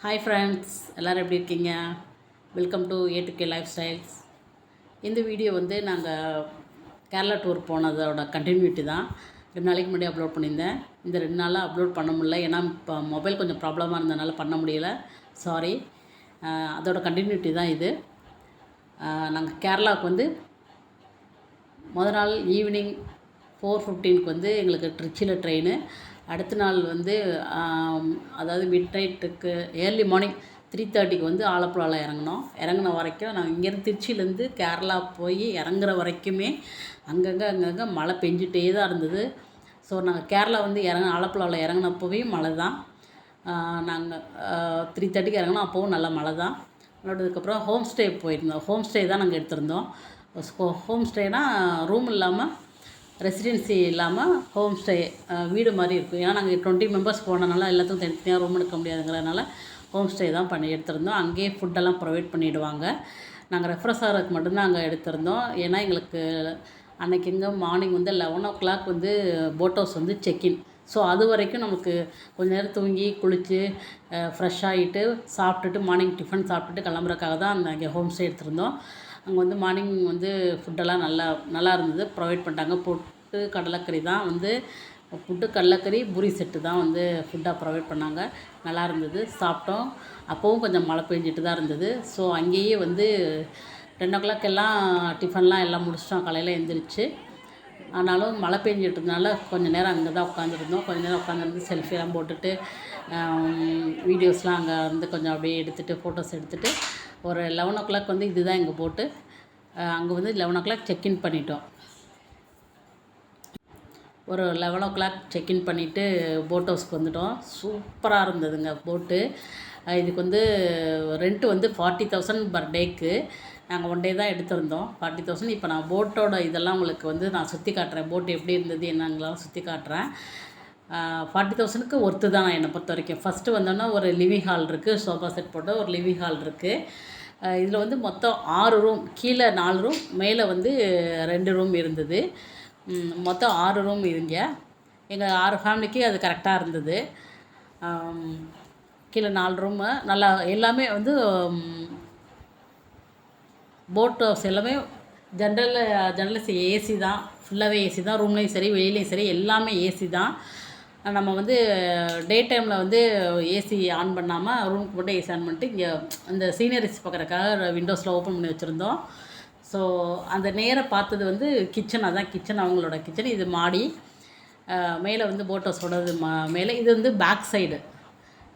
Hi friends, எல்லோரும் எப்படி இருக்கீங்க? Welcome to A2K life styles. இந்த வீடியோ வந்து நாங்கள் கேரளா டூர் போனதோட கண்டினியூட்டி தான். 2 நாளைக்கு முன்னாடி அப்லோட் பண்ணியிருந்தேன். இந்த 2 நாளாக அப்லோட் பண்ண முடியல, ஏன்னா இப்போ மொபைல் கொஞ்சம் ப்ராப்ளமாக இருந்ததுனால பண்ண முடியலை. சாரி. அதோட கண்டினியூட்டி தான் இது. நாங்கள் கேரளாவுக்கு வந்து நாள் ஈவினிங் 4:15 வந்து எங்களுக்கு ட்ரிச்சியில் ட்ரெயின். அடுத்த நாள் வந்து அதாவது மிட் நைட்டுக்கு ஏர்லி மார்னிங் 3:30க்கு வந்து ஆலப்புழாவில் இறங்கினோம். இறங்கின வரைக்கும் நாங்கள் இங்கேருந்து திருச்சியிலேருந்து கேரளா போய் இறங்குற வரைக்குமே அங்கங்கே மழை பெஞ்சிட்டே தான் இருந்தது. ஸோ நாங்கள் கேரளா வந்து ஆலப்புழாவில் இறங்கினப்போவே மழை தான். நாங்கள் 3:30க்கு இறங்கினோம், அப்போவும் நல்ல மழை தான். அதுக்கப்புறம் ஹோம் ஸ்டே போயிருந்தோம். ஹோம் ஸ்டே தான் நாங்கள் எடுத்திருந்தோம். ஹோம் ஸ்டேனால் ரூம் இல்லாமல், ரெசிடென்சி இல்லாமல் ஹோம் ஸ்டே வீடு மாதிரி இருக்கும். ஏன்னா நாங்கள் 20 மெம்பர்ஸ் போனதுனால எல்லாத்துக்கும் தனித்தனியாக ரூம் எடுக்க முடியாதுங்கிறதுனால ஹோம் ஸ்டே தான் பண்ணி எடுத்திருந்தோம். அங்கேயே ஃபுட்டெல்லாம் ப்ரொவைட் பண்ணிவிடுவாங்க. நாங்கள் ரெஃப்ரெஷ் ஆகிறதுக்கு மட்டும்தான் அங்கே எடுத்திருந்தோம். ஏன்னா எங்களுக்கு அன்றைக்கி இங்கே மார்னிங் வந்து 11 o'clock வந்து போட் ஹவுஸ் வந்து செக்இன். ஸோ அது வரைக்கும் நமக்கு கொஞ்சம் நேரம் தூங்கி குளித்து ஃப்ரெஷ் ஆகிட்டு சாப்பிட்டுட்டு மார்னிங் டிஃபன் சாப்பிட்டுட்டு கிளம்புறதுக்காக தான் அங்கே ஹோம் ஸ்டே எடுத்திருந்தோம். அங்கே வந்து மார்னிங் வந்து ஃபுட்டெல்லாம் நல்லா இருந்தது. ப்ரொவைட் பண்ணிட்டாங்க. புட்டு கடலைக்கறி தான் வந்து புட்டு கடலைக்கறி பூரி செட்டு தான் வந்து ஃபுட்டாக ப்ரொவைட் பண்ணாங்க. நல்லா இருந்தது, சாப்பிட்டோம். அப்போவும் கொஞ்சம் மழை பெஞ்சிட்டு தான் இருந்தது. ஸோ அங்கேயே வந்து 10 o'clock எல்லாம் டிஃபன்லாம் எல்லாம் முடிச்சிட்டோம் காலையில் எழுந்திரிச்சு. ஆனாலும் மழை பெஞ்சிட்டதுனால கொஞ்சம் நேரம் அங்கே தான் உட்காந்துருந்தோம். கொஞ்சம் நேரம் உட்காந்துருந்து செல்ஃபியெல்லாம் போட்டுட்டு வீடியோஸ்லாம் அங்கே வந்து கொஞ்சம் அப்படியே எடுத்துகிட்டு ஃபோட்டோஸ் எடுத்துகிட்டு ஒரு 11 o'clock வந்து இதுதான் எங்கள் போட்டு. அங்கே வந்து 11 o'clock செக்இன் பண்ணிட்டோம். ஒரு 11 o'clock செக்இன் பண்ணிவிட்டு போட் ஹவுஸ்க்கு வந்துட்டோம். சூப்பராக இருந்ததுங்க போட்டு. இதுக்கு வந்து ரெண்ட்டு வந்து 40,000 பர் டேக்கு. நாங்கள் 1 டே தான் எடுத்திருந்தோம். 40,000. இப்போ நான் போட்டோட இதெல்லாம் உங்களுக்கு வந்து நான் சுற்றி காட்டுறேன். போட் எப்படி இருந்தது என்னங்களாம் சுற்றி காட்டுறேன். 40,000க்கு ஒர்த்து தான் என்னை பொறுத்த வரைக்கும். ஃபஸ்ட்டு வந்தோன்னா ஒரு லிவிங் ஹால் இருக்குது, சோஃபா செட் போட்ட ஒரு லிவிங் ஹால் இருக்குது. இதில் வந்து மொத்தம் 6 ரூம், கீழே 4 ரூம், மேலே வந்து 2 ரூம் இருந்தது. மொத்தம் 6 ரூம் இருங்க. எங்கள் 6 ஃபேமிலிக்கு அது கரெக்டாக இருந்தது. கீழே 4 ரூமு நல்லா எல்லாமே வந்து போட் ஹவுஸ் எல்லாமே ஜென்ரல் ஏசி தான். ஃபுல்லாகவே ஏசி தான். ரூம்லேயும் சரி வெளியிலையும் சரி எல்லாமே ஏசி தான். நம்ம வந்து டே டைமில் வந்து ஏசி ஆன் பண்ணாமல் ரூமுக்கு மட்டும் ஏசி ஆன் பண்ணிட்டு இங்கே அந்த சீனரிஸ் பார்க்குறக்காக விண்டோஸில் ஓப்பன் பண்ணி வச்சுருந்தோம். ஸோ அந்த நேராக பார்த்தது வந்து கிச்சன். அதான் கிச்சன், அவங்களோட கிச்சன். இது மாடி. மேலே வந்து போட் ஹவுஸோடது மேலே. இது வந்து பேக் சைடு.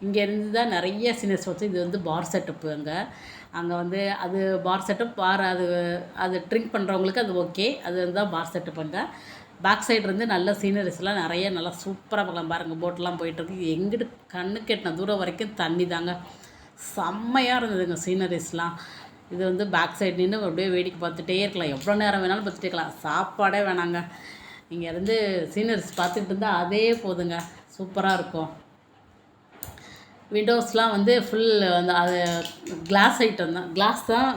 இங்கேருந்து தான் நிறைய சீனரிஸ் வச்சு. இது வந்து பார் செட்டப்பு. அங்கே வந்து அது பார் செட்டப். அது ட்ரிங்க் பண்ணுறவங்களுக்கு அது ஓகே. அது வந்து தான் பார் செட்டப். அங்கே பேக் சைடு இருந்து நல்ல சீனரிஸ்லாம் நிறைய நல்லா சூப்பராக பார்க்கலாம். பாருங்கள், போட்டெலாம் போயிட்டுருக்கு. எங்கிட்டு கண்ணு கெட்டின தூரம் வரைக்கும் தண்ணி தாங்க. செம்மையாக இருந்ததுங்க சீனரிஸ்லாம். இது வந்து பேக் சைடு நின்று அப்படியே வேடிக்கை பார்த்துட்டே இருக்கலாம். எவ்வளோ நேரம் வேணாலும் பார்த்துட்டே இருக்கலாம். சாப்பாடே வேணாங்க. இங்கேருந்து சீனரிஸ் பார்த்துக்கிட்டு இருந்தால் அதே போதுங்க. சூப்பராக இருக்கும். விண்டோஸ்லாம் வந்து ஃபுல் அந்த அது கிளாஸ் ஐட்டம் தான். கிளாஸ் தான்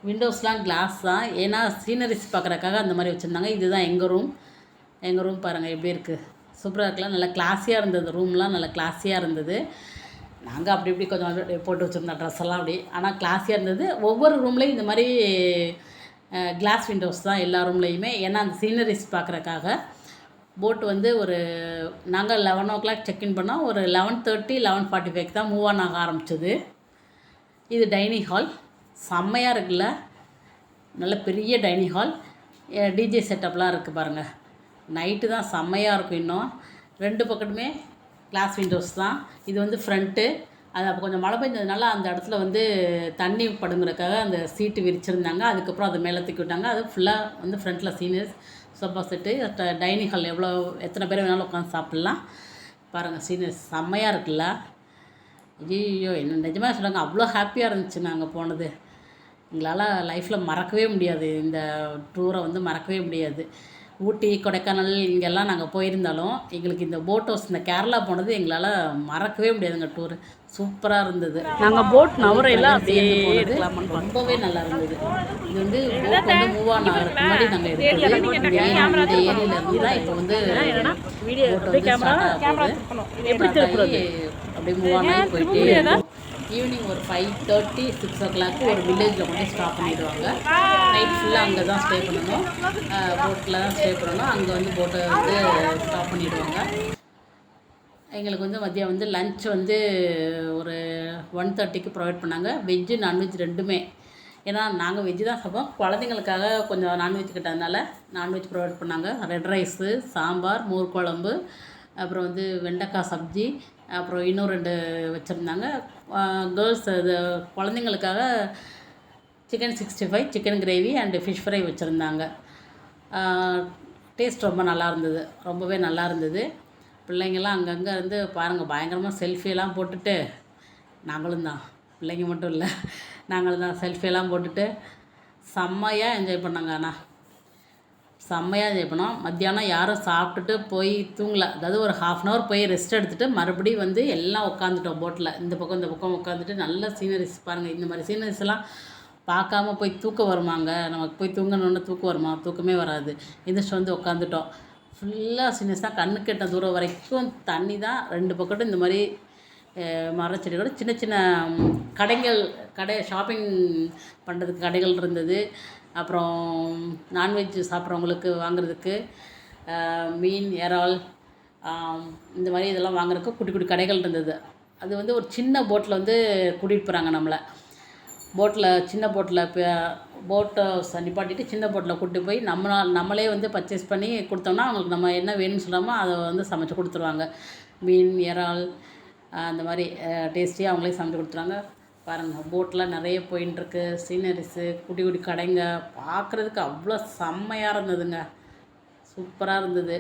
விண்டோஸ்லாம் கிளாஸ் தான். ஏன்னா சீனரிஸ் பார்க்குறக்காக அந்த மாதிரி வச்சுருந்தாங்க. இதுதான் எங்கள் ரூம் பாருங்கள் எப்படி இருக்குது. சூப்பராக இருக்கலாம். நல்லா கிளாஸியாக இருந்தது. ரூம்லாம் நல்லா கிளாஸியாக இருந்தது. நாங்கள் அப்படி இப்படி கொஞ்சம் போட்டு வச்சுருந்தோம் ட்ரெஸ் எல்லாம் அப்படி. ஆனால் கிளாஸியாக இருந்தது. ஒவ்வொரு ரூம்லேயும் இந்த மாதிரி கிளாஸ் விண்டோஸ் தான் எல்லா ரூம்லேயுமே. ஏன்னா அந்த சீனரிஸ் பார்க்குறக்காக. போட் வந்து நாங்கள் 11 o'clock செக்இன் பண்ணோம். ஒரு 11:30 11:45 தான் மூவ் ஆன் ஆக ஆரம்பிச்சது. இது டைனிங் ஹால். செம்மையாக இருக்குல்ல. நல்ல பெரிய டைனிங் ஹால். டிஜே செட்டப்லாம் இருக்குது பாருங்கள். நைட்டு தான் செம்மையாக இருக்கும். இன்னும் 2 பக்கத்துமே கிளாஸ் விண்டோஸ் தான். இது வந்து ஃப்ரண்ட்டு. அது அப்போ கொஞ்சம் மழை பெஞ்சதுனால அந்த இடத்துல வந்து தண்ணி படுங்கிறதுக்காக அந்த சீட்டு விரிச்சிருந்தாங்க. அதுக்கப்புறம் அதை மேலே தூக்கி விட்டாங்க. அது ஃபுல்லாக வந்து ஃப்ரண்ட்டில் seniors sofa set. Dining hall எத்தனை பேர் வேணாலும் உட்காந்து சாப்பிட்லாம். பாருங்கள், சீனியர்ஸ் செம்மையாக இருக்குல்ல. ஐயோ, என்ன நிஜமாக சொல்கிறாங்க, அவ்வளோ ஹாப்பியாக இருந்துச்சு நாங்கள் போனது. எங்களால் லைஃப்பில் மறக்கவே முடியாது. இந்த டூரை வந்து மறக்கவே முடியாது. ஊட்டி கொடைக்கானல் இங்கெல்லாம் நாங்கள் போயிருந்தாலும் எங்களுக்கு இந்த போட் ஹவுஸ் இந்த கேரளா போனது எங்களால் மறக்கவே முடியாதுங்க. டூரு சூப்பராக இருந்தது. நாங்கள் போட் நவரையெல்லாம் அப்படியே எடுக்கலாமான்னு ரொம்பவே நல்லா இருந்தது. இது வந்து போட் வந்து மூவ் ஆன் ஆகிறதுக்கு முன்னாடி நாங்கள் எடுத்தது. இந்த ஏரியில் இருந்து தான் இப்போ வந்து போட் வந்து ஸ்டார்ட் ஆக போகுது. அப்படியே மூவ் ஆன் ஆகி போயிட்டே ஈவினிங் ஒரு 5:30 6 o'clock ஒரு வில்லேஜில் கொண்டு ஸ்டாப் பண்ணிடுவாங்க. நைட் ஃபுல்லாக அங்கே தான் ஸ்டே பண்ணணும், போட்டில் தான் ஸ்டே பண்ணணும். அங்கே வந்து போட்டை வந்து ஸ்டாப் பண்ணிவிடுவாங்க. எங்களுக்கு வந்து மதியம் வந்து லன்ச் வந்து ஒரு 1:30க்கு ப்ரொவைட் பண்ணாங்க. வெஜ்ஜு நான்வெஜ் ரெண்டுமே. ஏன்னா நாங்கள் வெஜ்ஜு தான் சாப்பிடுவோம், குழந்தைங்களுக்காக கொஞ்சம் நான்வெஜ் கிட்டதுனால நான்வெஜ் ப்ரொவைட் பண்ணாங்க. ரெட் ரைஸு, சாம்பார், மோர் குழம்பு, அப்புறம் வந்து வெண்டைக்காய் சப்ஜி, அப்புறம் இன்னும் 2 வச்சுருந்தாங்க. கேர்ள்ஸ் இது குழந்தைங்களுக்காக chicken 65, chicken gravy and fish fry வச்சுருந்தாங்க. டேஸ்ட் ரொம்ப நல்லா இருந்தது, ரொம்பவே நல்லா இருந்தது. பிள்ளைங்கள்லாம் அங்கங்கே இருந்து பாருங்கள் பயங்கரமாக செல்ஃபியெல்லாம் போட்டுட்டு, நாங்களும் தான், பிள்ளைங்க மட்டும் இல்லை நாங்களும் தான் செல்ஃபியெல்லாம் போட்டுட்டு செம்மையாக என்ஜாய் பண்ணாங்க. ஆனால் செம்மையாக என்ஜாய் பண்ணோம். மத்தியானம் யாரும் சாப்பிட்டுட்டு போய் தூங்கலை. அதாவது ஒரு 1/2 hour போய் ரெஸ்ட் எடுத்துகிட்டு மறுபடியும் வந்து எல்லாம் உட்காந்துட்டோம் போட்டில். இந்த பக்கம் உட்காந்துட்டு நல்ல சீனரிஸ் பாருங்கள். இந்த மாதிரி சீனரிஸ்லாம் பார்க்காம போய் தூக்கம் வருமாங்க? நமக்கு போய் தூங்கணுன்னு தூக்கம் வருமா? தூக்கமே வராது. எந்திரிச்சு வந்து உட்காந்துட்டோம். ஃபுல்லாக சீனரிஸ் தான், கண்ணுக்கு எட்ட தூரம் வரைக்கும் தண்ணி தான். 2 பக்கட்டும் இந்த மாதிரி மரச்செடிகளோட சின்ன சின்ன கடை ஷாப்பிங் பண்ணுறதுக்கு கடைகள் இருந்தது. அப்புறம் நான்வெஜ் சாப்பிட்றவங்களுக்கு வாங்குறதுக்கு மீன், இறால் இந்த மாதிரி இதெல்லாம் வாங்குறதுக்கு குட்டி குட்டி கடைகள் இருந்தது. அது வந்து ஒரு சின்ன போட்டில் வந்து கூட்டிகிட்டு போகிறாங்க நம்மளை. சின்ன போட்டில் போட்டை நிப்பாட்டிட்டு சின்ன போட்டில் கூட்டிட்டு போய் நம்மளே வந்து பர்ச்சேஸ் பண்ணி கொடுத்தோம்னா அவங்களுக்கு நம்ம என்ன வேணும்னு சொல்லாமல் அதை வந்து சமைச்சு கொடுத்துருவாங்க. மீன், இறால் அந்த மாதிரி டேஸ்டியாக அவங்களே சமைச்சு கொடுத்துருவாங்க. பாருங்கள் போட்டில் நிறைய போயின்ட்டுருக்கு. சீனரிஸு, குட்டி குட்டி கடைங்க பார்க்குறதுக்கு அவ்வளோ செம்மையாக இருந்ததுங்க. சூப்பராக இருந்தது.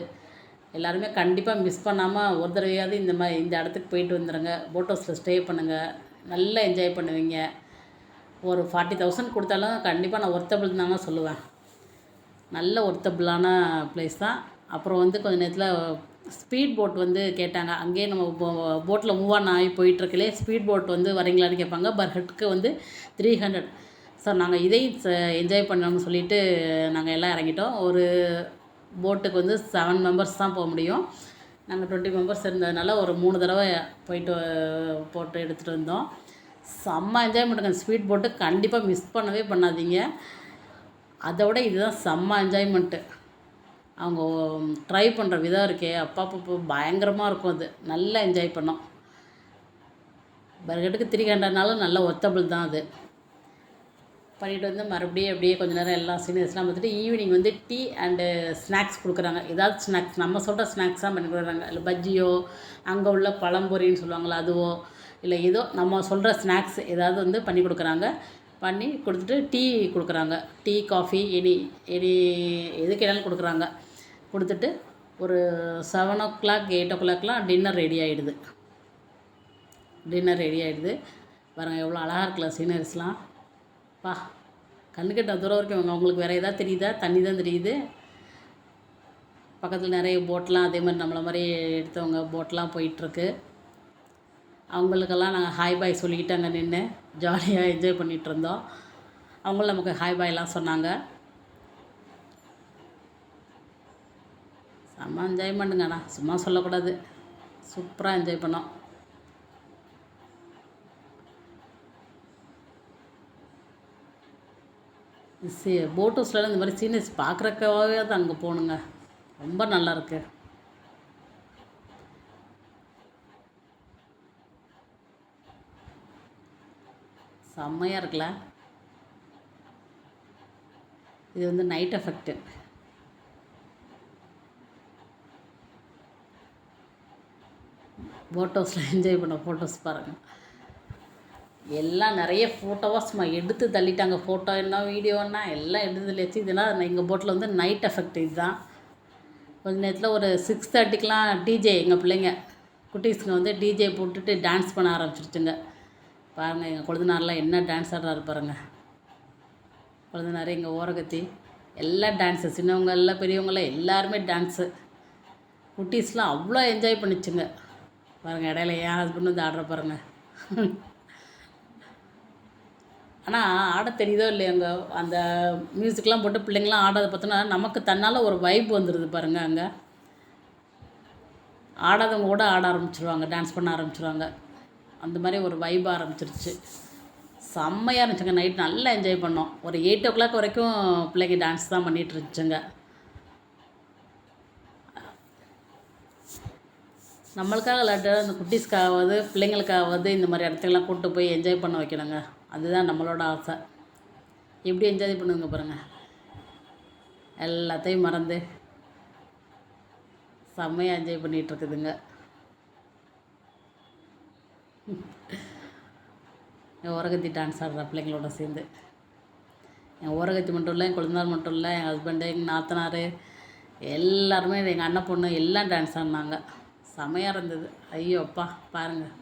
எல்லாருமே கண்டிப்பாக மிஸ் பண்ணாமல் ஒரு தடவையாவது இந்த இடத்துக்கு போயிட்டு வந்துடுங்க. போட் ஹவுஸில் ஸ்டே பண்ணுங்கள், நல்லா என்ஜாய் பண்ணுவீங்க. ஒரு 40,000 கொடுத்தாலும் கண்டிப்பாக நான் ஒர்த்தபிள் தாங்க சொல்லுவேன். நல்ல ஒர்த்தபிளான ப்ளேஸ் தான். அப்புறம் வந்து கொஞ்சம் நேரத்தில் ஸ்பீட் போட் வந்து கேட்டாங்க. அங்கேயே நம்ம போட்டில் மூவ் ஆன் ஆகி போயிட்டுருக்கலே ஸ்பீட் போட் வந்து வரீங்களான்னு கேட்பாங்க. பர் ஹெட்க்கு வந்து 300. சார் நாங்கள் இதையும் என்ஜாய் பண்ணணும்னு சொல்லிவிட்டு நாங்கள் எல்லாம் இறங்கிட்டோம். ஒரு போட்டுக்கு வந்து 7 மெம்பர்ஸ் தான் போக முடியும். நாங்கள் 20 மெம்பர்ஸ் இருந்ததுனால ஒரு 3 தடவை போட்டு எடுத்துகிட்டு வந்தோம். செம்ம என்ஜாய்மெண்ட்டுங்க. ஸ்பீட் போட்டு கண்டிப்பாக மிஸ் பண்ணவே பண்ணாதீங்க. அதை விட இதுதான் செம்ம என்ஜாய்மெண்ட்டு. அவங்க ட்ரை பண்ணுற விதம் இருக்கே அப்பா பயங்கரமாக இருக்கும். அது நல்லா என்ஜாய் பண்ணோம். பர்கெட்டுக்கு 300னாலும் நல்ல ஒர்த்தபிள் தான். அது பண்ணிவிட்டு வந்து மறுபடியும் அப்படியே கொஞ்சம் நேரம் எல்லா சீனியர்ஸ்லாம் பார்த்துட்டு ஈவினிங் வந்து டீ அண்டு ஸ்நாக்ஸ் கொடுக்குறாங்க. ஏதாவது ஸ்நாக்ஸ் நம்ம சொல்கிற ஸ்நாக்ஸ் தான் பண்ணி கொடுக்குறாங்க. இல்லை பஜ்ஜியோ, அங்கே உள்ள பழம்பொரின்னு சொல்லுவாங்களா அதுவோ, இல்லை ஏதோ நம்ம சொல்கிற ஸ்நாக்ஸ் ஏதாவது வந்து பண்ணி கொடுக்குறாங்க. பண்ணி கொடுத்துட்டு டீ கொடுக்குறாங்க. டீ, காஃபி எது கேட்டாலும் கொடுக்குறாங்க. கொடுத்துட்டு ஒரு 7 o'clock 8 o'clockலாம் டின்னர் ரெடி ஆகிடுது. பாருங்கள் எவ்வளோ அழகாக இருக்குல்ல சீனரிஸ்லாம். கண்ணுக்கெட்ட தூரம் வரைக்கும் அவங்களுக்கு வேறு எதாவது தெரியுதா? தண்ணி தான் தெரியுது. பக்கத்தில் நிறைய போட்லாம் அதே மாதிரி நம்மளை மாதிரி எடுத்தவங்க போட்லாம் போயிட்டுருக்கு. அவங்களுக்கெல்லாம் நாங்கள் ஹாய் பாய் சொல்லிக்கிட்டு அங்கே நின்று ஜாலியாக என்ஜாய் பண்ணிகிட்ருந்தோம். அவங்களும் நமக்கு ஹாய் பாய்லாம் சொன்னாங்க. செம்ம என்ஜாய்மெண்ட்டுங்கண்ணா, சும்மா சொல்லக்கூடாது. சூப்பராக என்ஜாய் பண்ணோம். போட் ஹவுஸ்லாம் இந்த மாதிரி சீனரிஸ் பார்க்குறக்காகவே தான் அங்கே போகணுங்க. ரொம்ப நல்லாயிருக்கு. செம்மையாக இருக்குல்ல. இது வந்து நைட் எஃபெக்ட்டு. போட் ஹவுஸில் என்ஜாய் பண்ண ஃபோட்டோஸ் பாருங்கள். எல்லாம் நிறைய ஃபோட்டோவாக சும்மா எடுத்து தள்ளிட்டாங்க. ஃபோட்டோ என்ன வீடியோன்னா எல்லாம் எடுத்து தள்ளியாச்சு. இதெல்லாம் எங்கள் போட்டில் வந்து நைட் எஃபெக்ட். இதுதான் கொஞ்சம் நேரத்தில் ஒரு 6:30க்கெலாம் டிஜே எங்கள் பிள்ளைங்க குட்டீஸுங்க வந்து டிஜே போட்டுட்டு டான்ஸ் பண்ண ஆரம்பிச்சிருச்சுங்க. பாருங்கள் எங்கள் கொழுந்தனாரெலாம் என்ன டான்ஸ் ஆடுறாரு பாருங்கள். கொழுந்தனார் எங்கள் ஓரகத்தி எல்லாம் டான்ஸு, சின்னவங்க எல்லாம் பெரியவங்களாம் எல்லாருமே டான்ஸு. குட்டீஸ்லாம் அவ்வளோ என்ஜாய் பண்ணிச்சுங்க. பாருங்கள், இடையில என் ஹஸ்பண்ட் வந்து ஆடுற பாருங்கள். ஆனால் ஆட தெரியுதோ இல்லையாங்க, அந்த மியூசிக்லாம் போட்டு பிள்ளைங்களாம் ஆடாத பார்த்தோன்னா நமக்கு தன்னால் ஒரு வைப் வந்துடுது பாருங்கள். அங்கே ஆடாதவங்க கூட ஆட ஆரம்பிச்சிருவாங்க, டான்ஸ் பண்ண ஆரம்பிச்சிருவாங்க. அந்த மாதிரி ஒரு வைப் ஆரம்பிச்சிருச்சு. செம்மையாக இருந்துச்சுங்க. நைட் நல்லா என்ஜாய் பண்ணோம். ஒரு 8 வரைக்கும் பிள்ளைங்க டான்ஸ் தான் பண்ணிகிட்டு இருந்துச்சுங்க. நம்மளுக்காக இல்லாட்ட அந்த குட்டீஸ்க்காவது பிள்ளைங்களுக்காவது இந்த மாதிரி இடத்துக்கெல்லாம் கூப்பிட்டு போய் என்ஜாய் பண்ண வைக்கணுங்க. அதுதான் நம்மளோட ஆசை. எப்படி என்ஜாய் பண்ணுங்க பாருங்கள். எல்லாத்தையும் மறந்து செம்மையாக என்ஜாய் பண்ணிகிட்ருக்குதுங்க. என் ஓரகத்தி டான்ஸ் ஆடுற பிள்ளைங்களோட சேர்ந்து, என் ஓரகத்தி மட்டும் இல்லை, என் கொழுந்தார் மட்டும் இல்லை, என் ஹஸ்பண்டு, எங்கள் நாத்தனார் எல்லாருமே, எங்கள் அண்ணன் பொண்ணு எல்லாம் டான்ஸ் ஆடினாங்க. செமையாக இருந்தது. ஐயோ அப்பா பாருங்கள்,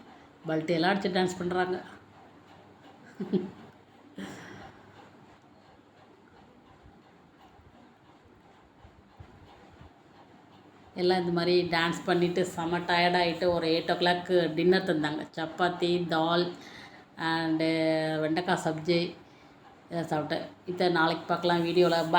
பல்ட்டி எல்லாம் அடித்து டான்ஸ் பண்ணுறாங்க. எல்லாம் இந்த மாதிரி டான்ஸ் பண்ணிவிட்டு செம டயர்டாகிட்டு ஒரு 8 டின்னர் தந்தாங்க. சப்பாத்தி, தால் அண்டு வெண்டைக்காய் சப்ஜி இதை சாப்பிட்டேன். இதை நாளைக்கு பார்க்கலாம் வீடியோவில்.